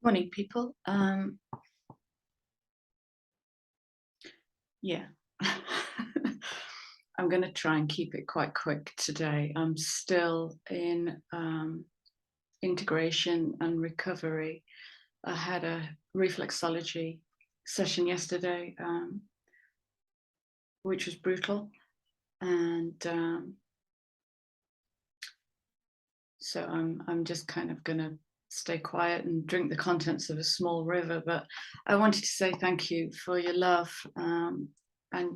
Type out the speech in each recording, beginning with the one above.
Morning, people. Yeah, I'm going to try and keep it quite quick today. I'm still in integration and recovery. I had a reflexology session yesterday, which was brutal. And so I'm just kind of going to stay quiet and drink the contents of a small river. But I wanted to say thank you for your love and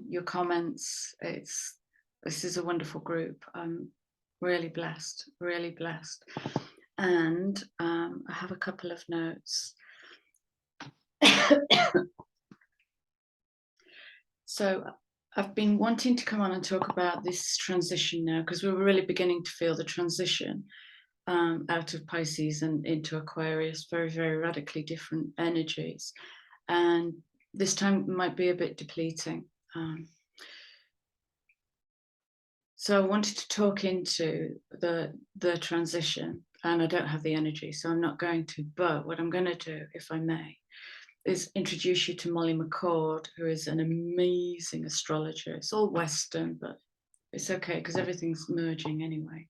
your comments. This is a wonderful group. I'm really blessed, really blessed. And I have a couple of notes. So I've been wanting to come on and talk about this transition now, because we're really beginning to feel the transition out of Pisces and into Aquarius, very, very radically different energies. And this time might be a bit depleting. So I wanted to talk into the transition, and I don't have the energy, so I'm not going to. But what I'm going to do, if I may, is introduce you to Molly McCord, who is an amazing astrologer. It's all Western, but it's okay because everything's merging anyway.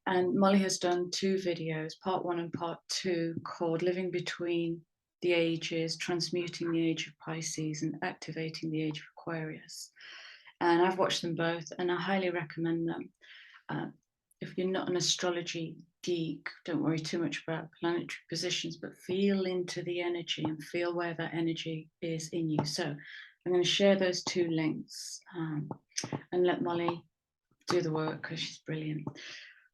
And Molly has done 2 videos, part 1 and part 2, called Living Between the Ages, Transmuting the Age of Pisces and Activating the Age of Aquarius. And I've watched them both and I highly recommend them. If you're not an astrology geek, don't worry too much about planetary positions, but feel into the energy and feel where that energy is in you. So I'm going to share those 2 links and let Molly do the work because she's brilliant.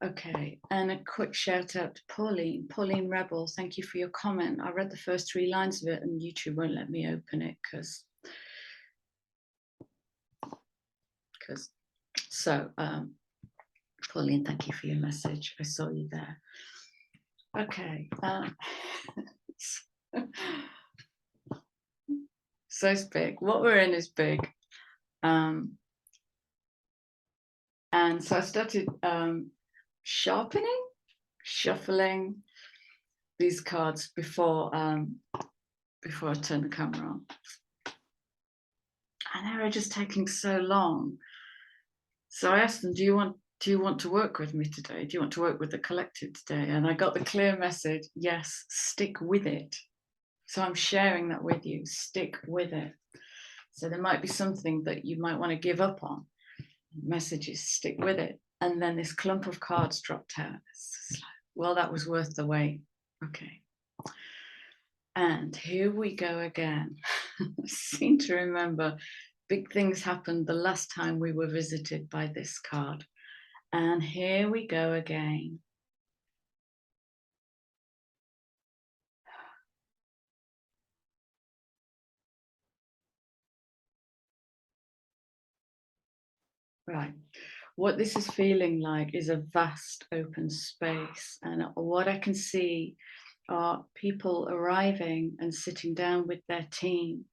Okay, and a quick shout out to Pauline. Pauline Rebel, thank you for your comment. I read the first 3 lines of it and YouTube won't let me open it because so Pauline, thank you for your message. I saw you there. Okay. So it's big. What we're in is big. And so I started shuffling these cards before I turned the camera on. And they were just taking so long. So I asked them, do you want to work with me today? Do you want to work with the collective today? And I got the clear message, yes, stick with it. So I'm sharing that with you, stick with it. So there might be something that you might want to give up on. Messages, stick with it. And then this clump of cards dropped out. It's like, well, that was worth the wait. Okay. And here we go again. I seem to remember big things happened the last time we were visited by this card. And here we go again. Right. What this is feeling like is a vast open space. And what I can see are people arriving and sitting down with their team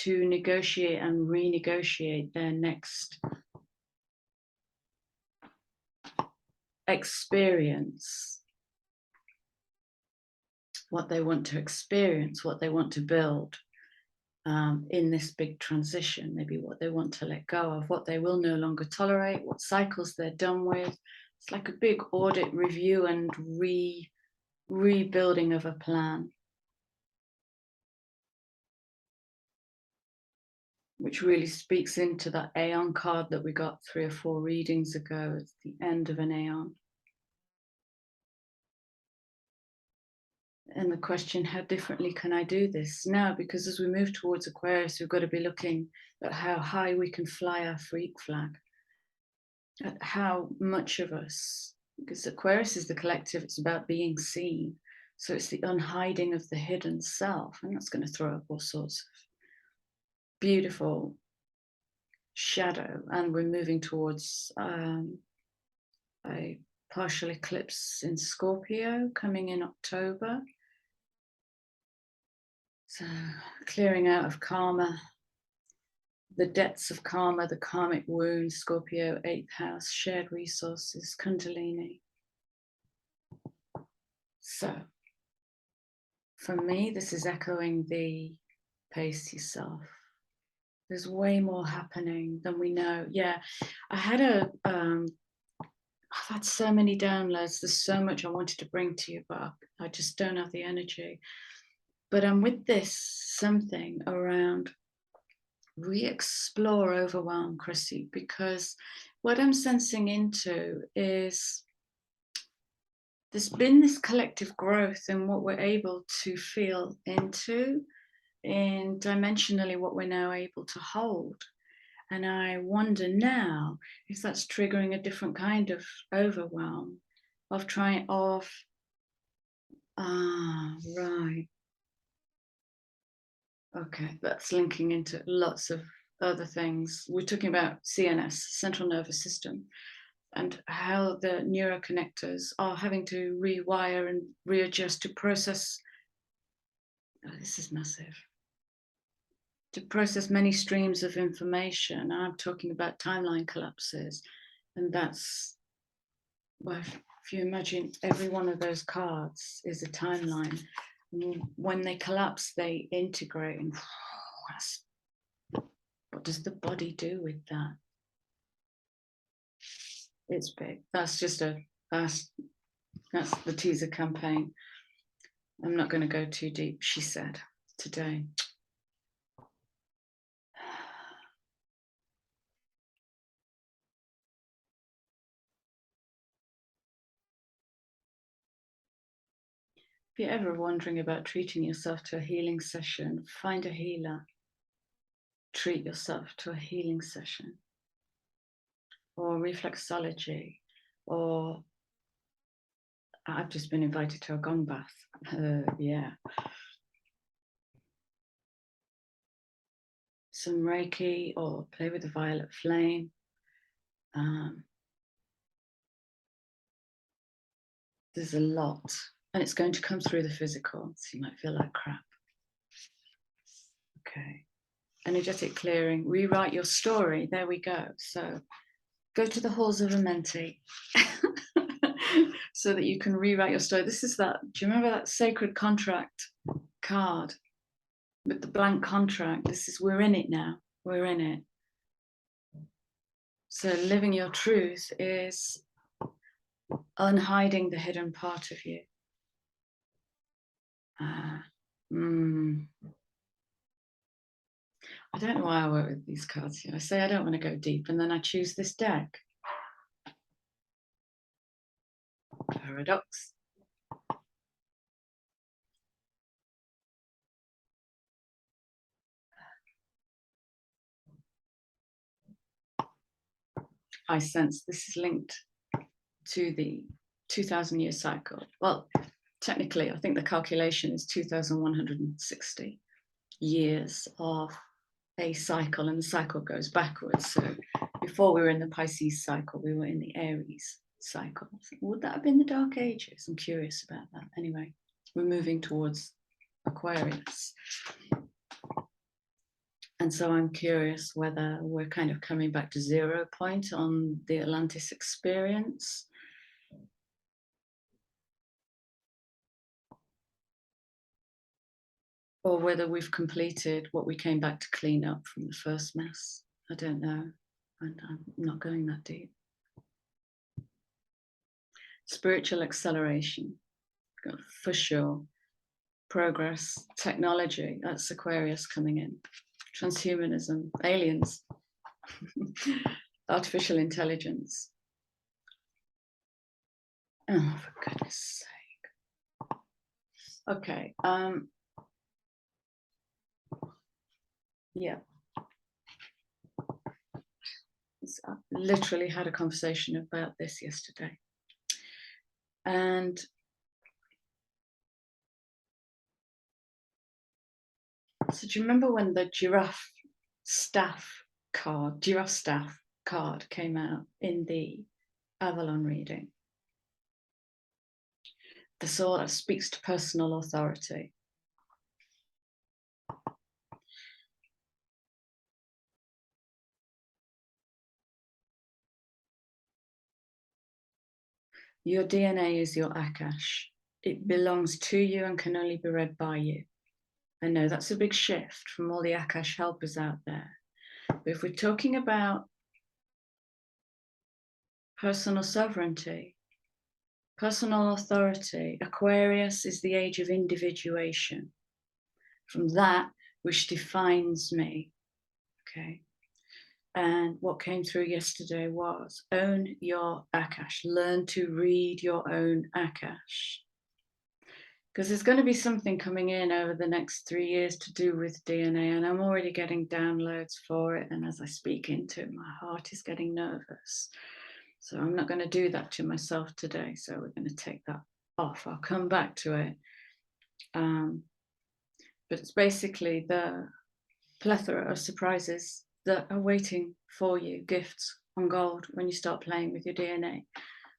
to negotiate and renegotiate their next experience, what they want to experience, what they want to build in this big transition, maybe what they want to let go of, what they will no longer tolerate, what cycles they're done with. It's like a big audit, review and rebuilding of a plan, which really speaks into that Aeon card that we got 3 or 4 readings ago. It's the end of an Aeon. And the question, how differently can I do this now? Because as we move towards Aquarius, we've got to be looking at how high we can fly our freak flag, at how much of us, because Aquarius is the collective, it's about being seen. So it's the unhiding of the hidden self. And that's going to throw up all sorts of beautiful shadow. And we're moving towards a partial eclipse in Scorpio coming in October. So clearing out of karma, the debts of karma, the karmic wounds, Scorpio, 8th house, shared resources, Kundalini. So for me, this is echoing the pace yourself. There's way more happening than we know. Yeah, I've had so many downloads. There's so much I wanted to bring to you, but I just don't have the energy. But I'm with this something around re-explore overwhelm, Chrissy, because what I'm sensing into is there's been this collective growth in what we're able to feel into, in dimensionally what we're now able to hold. And I wonder now if that's triggering a different kind of overwhelm, of trying, right. Okay, that's linking into lots of other things. We're talking about CNS, central nervous system, and how the neuroconnectors are having to rewire and readjust to process. Oh, this is massive. To process many streams of information. I'm talking about timeline collapses, and that's, well, if you imagine every one of those cards is a timeline. And when they collapse, they integrate. And what does the body do with that? It's big. That's the teaser campaign. I'm not going to go too deep, she said today. If you're ever wondering about treating yourself to a healing session, find a healer. Treat yourself to a healing session, or reflexology, or I've just been invited to a gong bath. Yeah. Some Reiki, or play with the violet flame. There's a lot, and it's going to come through the physical, so you might feel like crap. Okay. Energetic clearing, rewrite your story. There we go. So go to the halls of Amenti so that you can rewrite your story. This is that, do you remember that sacred contract card with the blank contract? This is, we're in it now. We're in it. So living your truth is unhiding the hidden part of you. I don't know why I work with these cards here. I say I don't want to go deep, and then I choose this deck. Paradox. I sense this is linked to the 2,000-year cycle. Well, technically, I think the calculation is 2,160 years of a cycle, and the cycle goes backwards. So before we were in the Pisces cycle, we were in the Aries cycle. Would that have been the Dark Ages? I'm curious about that. Anyway, we're moving towards Aquarius. And so I'm curious whether we're kind of coming back to 0 point on the Atlantis experience. Or whether we've completed what we came back to clean up from the first mess. I don't know. And I'm not going that deep. Spiritual acceleration, for sure. Progress, technology, that's Aquarius coming in. Transhumanism, aliens, artificial intelligence. Oh, for goodness sake. Okay. Yeah. I literally had a conversation about this yesterday. And so do you remember when the giraffe staff card came out in the Avalon reading? The soul that speaks to personal authority. Your DNA is your Akash. it belongs to you and can only be read by you. I know that's a big shift from all the Akash helpers out there. But if we're talking about personal sovereignty, personal authority, Aquarius is the age of individuation. From that which defines me, okay? And what came through yesterday was own your Akash, learn to read your own Akash. Because there's going to be something coming in over the next 3 years to do with DNA, and I'm already getting downloads for it. And as I speak into it, my heart is getting nervous. So I'm not going to do that to myself today. So we're going to take that off. I'll come back to it. But it's basically the plethora of surprises that are waiting for you, gifts on gold, when you start playing with your DNA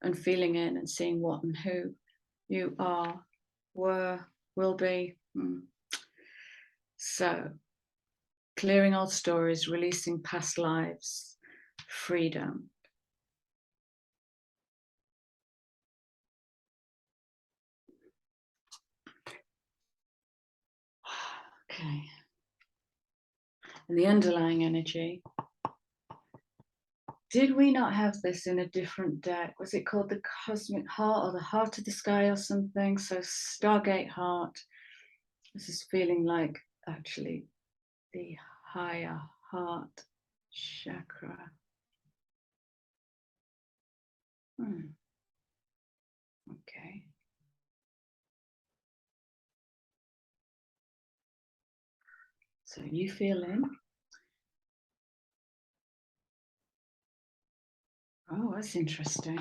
and feeling in and seeing what and who you are, were, will be. So clearing old stories, releasing past lives, freedom. Okay. And the underlying energy. Did we not have this in a different deck? Was it called the Cosmic Heart or the Heart of the Sky or something? So Stargate Heart. This is feeling like actually the higher heart chakra. Okay. So you feel in. Oh, that's interesting.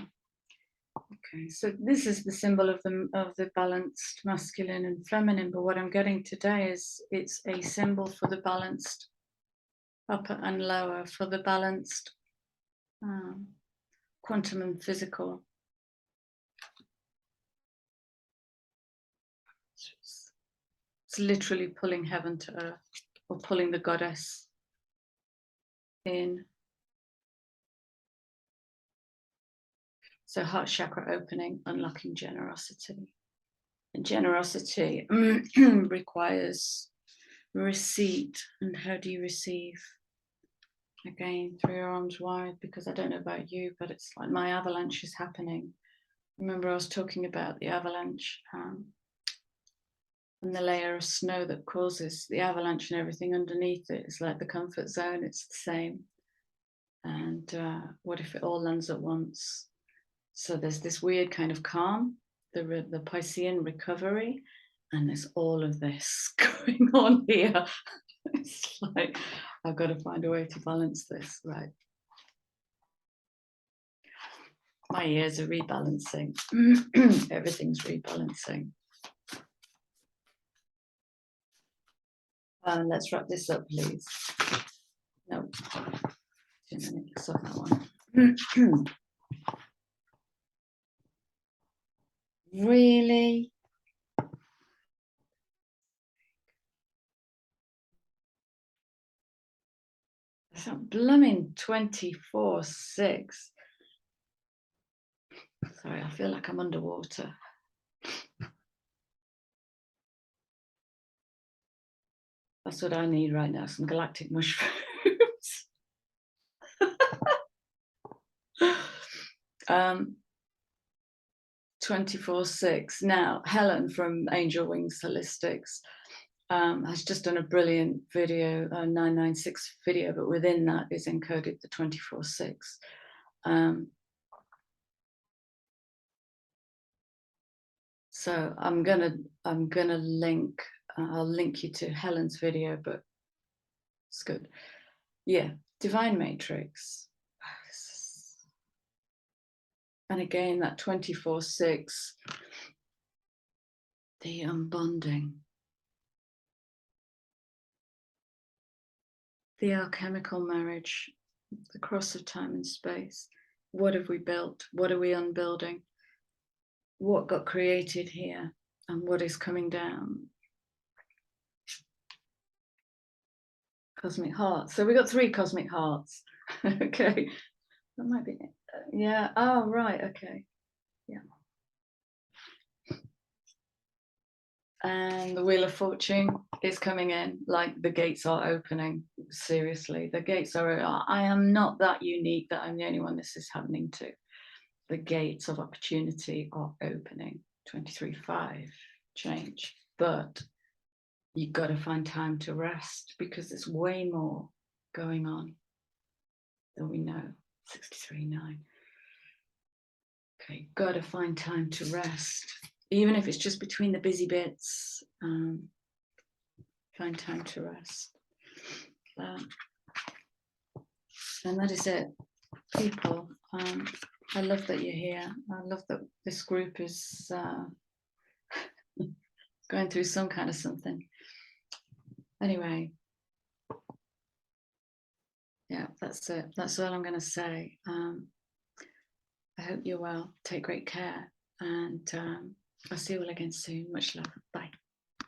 Okay, so this is the symbol of the balanced masculine and feminine, but what I'm getting today is it's a symbol for the balanced upper and lower, for the balanced quantum and physical. It's literally pulling heaven to earth, or pulling the goddess in. So heart chakra opening, unlocking generosity. And generosity requires receipt. And how do you receive? Again, through your arms wide, because I don't know about you, but it's like my avalanche is happening. Remember I was talking about the avalanche and the layer of snow that causes the avalanche and everything underneath it. It's like the comfort zone, it's the same. And what if it all lands at once? So there's this weird kind of calm, the Piscean recovery, and there's all of this going on here. It's like, I've got to find a way to balance this, right? My ears are rebalancing. Everything's rebalancing. Let's wrap this up, please. No, 2 minutes off that one. Really? That's a blooming 24/6. Sorry, I feel like I'm underwater. That's what I need right now, some galactic mushrooms. 24/6. Now, Helen from Angel Wings Holistics has just done a brilliant video, a 996 video, but within that is encoded the 24/6. So I'm gonna link. I'll link you to Helen's video, but it's good. Yeah, Divine Matrix. And again, that 24/6, the unbonding, the alchemical marriage, the cross of time and space. What have we built? What are we unbuilding? What got created here and what is coming down? Cosmic hearts. So we got 3 cosmic hearts. Okay, that might be it. Yeah. Oh, right. Okay. Yeah. And the Wheel of Fortune is coming in, like the gates are opening. Seriously, the gates are, I am not that unique that I'm the only one this is happening to. The gates of opportunity are opening. 23.5 change, but you've got to find time to rest because there's way more going on than we know. 63.9. Okay, got to find time to rest, even if it's just between the busy bits. Find time to rest. And that is it, people. I love that you're here. I love that this group is going through some kind of something. Anyway, yeah, that's it. That's all I'm going to say. I hope you're well. Take great care. And I'll see you all again soon. Much love.